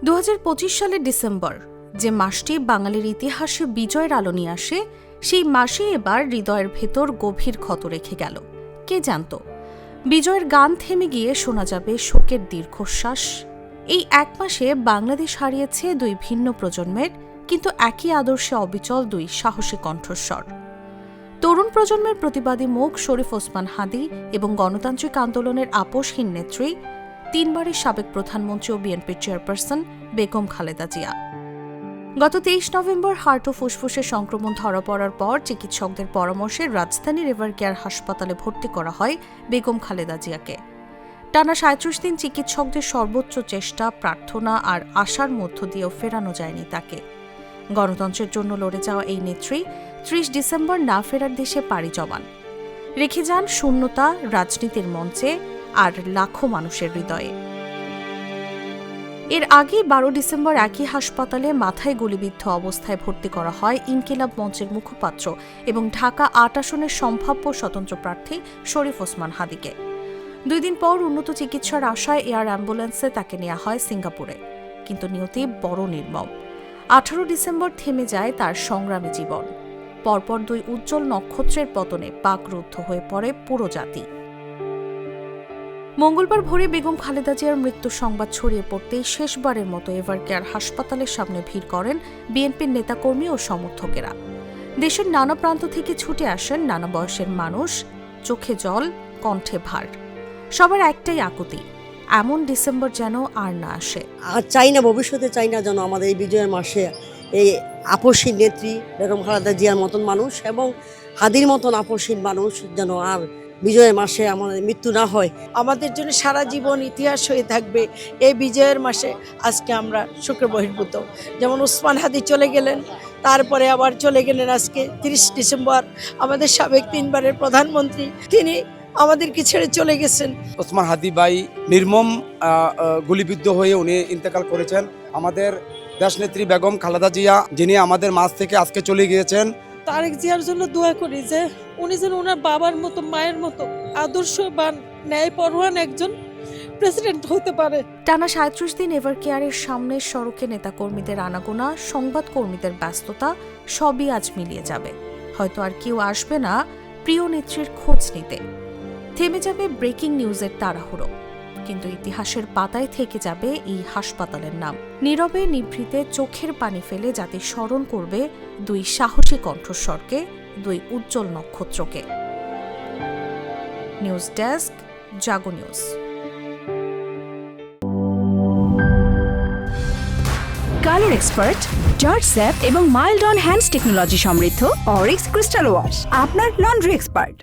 2025 সালের ডিসেম্বর, যে মাসটি বাঙালির ইতিহাসে বিজয়ের আলো নিয়ে আসে, সেই মাসেই এবার হৃদয়ের ভেতর গভীর ক্ষত রেখে গেল। কে জানত বিজয়ের গান থেমে গিয়ে শোনা যাবে শোকের দীর্ঘশ্বাস। এই এক মাসে বাংলাদেশ হারিয়েছে দুই ভিন্ন প্রজন্মের, কিন্তু একই আদর্শে অবিচল দুই সাহসী কণ্ঠস্বর। তরুণ প্রজন্মের প্রতিবাদী মুখ শরীফ ওসমান হাদী এবং গণতান্ত্রিক আন্দোলনের আপোষহীন নেত্রী, তিনবারের সাবেক প্রধানমন্ত্রী ও বিএনপির চেয়ারপারসন বেগম খালেদা জিয়া। গত 23 নভেম্বর হার্ট ও ফুসফুসের সংক্রমণ ধরা পড়ার পর চিকিৎসকদের পরামর্শে রাজধানীর এভারকেয়ার হাসপাতালে ভর্তি করা হয় বেগম খালেদা জিয়াকে। টানা 37 দিন চিকিৎসকদের সর্বোচ্চ চেষ্টা, প্রার্থনা আর আশার মধ্য দিয়েও ফেরানো যায়নি তাকে। গণতন্ত্রের জন্য লড়ে যাওয়া এই নেত্রী 30 ডিসেম্বর না ফেরার দেশে পাড়ি জমান। রেখে যান শূন্যতা রাজনীতির মঞ্চে আর লাখো মানুষের হৃদয়ে। এর আগে 12 ডিসেম্বর একই হাসপাতালে মাথায় গুলিবিদ্ধ অবস্থায় ভর্তি করা হয় ইনকিলাব মঞ্চের মুখপাত্র এবং ঢাকা 8 আসনের সম্ভাব্য স্বতন্ত্র প্রার্থী শরীফ ওসমান হাদীকে। 2 দিন পর উন্নত চিকিৎসার আশায় এয়ার অ্যাম্বুলেন্সে তাকে নেওয়া হয় সিঙ্গাপুরে, কিন্তু নিয়তি বড় নির্মম। 18 ডিসেম্বর থেমে যায় তার সংগ্রামী জীবন। পরপর 2 উজ্জ্বল নক্ষত্রের পতনে পাকরুদ্ধ হয়ে পড়ে পুরো জাতি। মঙ্গলবার ভোরে বেগম খালেদা জিয়ার মৃত্যুর সংবাদ ছড়িয়ে পড়তেই শেষবারের মতো এভারকেয়ার হাসপাতালের সামনে ভিড় করেন বিএনপির নেতাকর্মী ও সমর্থকেরা। দেশের নানা প্রান্ত থেকে ছুটে আসেন নানা বয়সের মানুষ, চোখে জল, কণ্ঠে ভার। সবার একটাই আকুতি, এমন ডিসেম্বর যেন আর না আসে। আর চাই না, ভবিষ্যতে চাই না যেন আমাদের এই বিজয়ের মাসে এই আপসহীন নেত্রী বেগম খালেদা জিয়ার মতন মানুষ এবং হাদির মতন আপসহীন মানুষ যেন আর বিজয়ের মাসে আমাদের মৃত্যু না হয়। আমাদের জন্য সারা জীবন ইতিহাস হয়ে থাকবে এই বিজয়ের মাসে। আজকে আমরা শোকে বহির্ভূত। যেমন ওসমান হাদী চলে গেলেন, তারপরে আবার চলে গেলেন আজকে 30 ডিসেম্বর আমাদের সাবেক 3বারের প্রধানমন্ত্রী, তিনি আমাদেরকে ছেড়ে চলে গেছেন। ওসমান হাদী ভাই নির্মম গুলিবিদ্ধ হয়ে উনি ইন্তেকাল করেছেন। আমাদের দেশনেত্রী বেগম খালেদা জিয়া, যিনি আমাদের মাঝ থেকে আজকে চলে গিয়েছেন। তারেক জিয়ার জন্য দোয়া করি যে উনি যেন ওনার বাবার মতো, মায়ের মতো আদর্শবান, ন্যায়পরোয়ান একজন প্রেসিডেন্ট হতে পারে। টানা 37 দিন এভারকেয়ারের সামনের সড়কে নেতাকর্মীদের আনাগোনা, সংবাদকর্মীদের ব্যস্ততা, সবই আজ মিলিয়ে যাবে। হয়তো আর কেউ আসবে না প্রিয় নেত্রীর খোঁজ নিতে। থেমে যাবে ব্রেকিং নিউজের তাড়াহুড়ো, কিন্তু ইতিহাসের পাতায় থেকে যাবে এই হাসপাতালের নাম। নীরবে নিভৃতে চোখের পানি ফেলে জাতি স্মরণ করবে 2 সাহসী কণ্ঠস্বরকে, 2 উজ্জ্বল নক্ষত্রকে। News desk, Jago news. Colour expert, জর্জ স্যাপ এবং মাইল্ড অন হ্যান্ডস টেকনোলজি সমৃদ্ধ অরিক্স ক্রিস্টাল ওয়াশ আপনার লন্ড্রি এক্সপার্ট।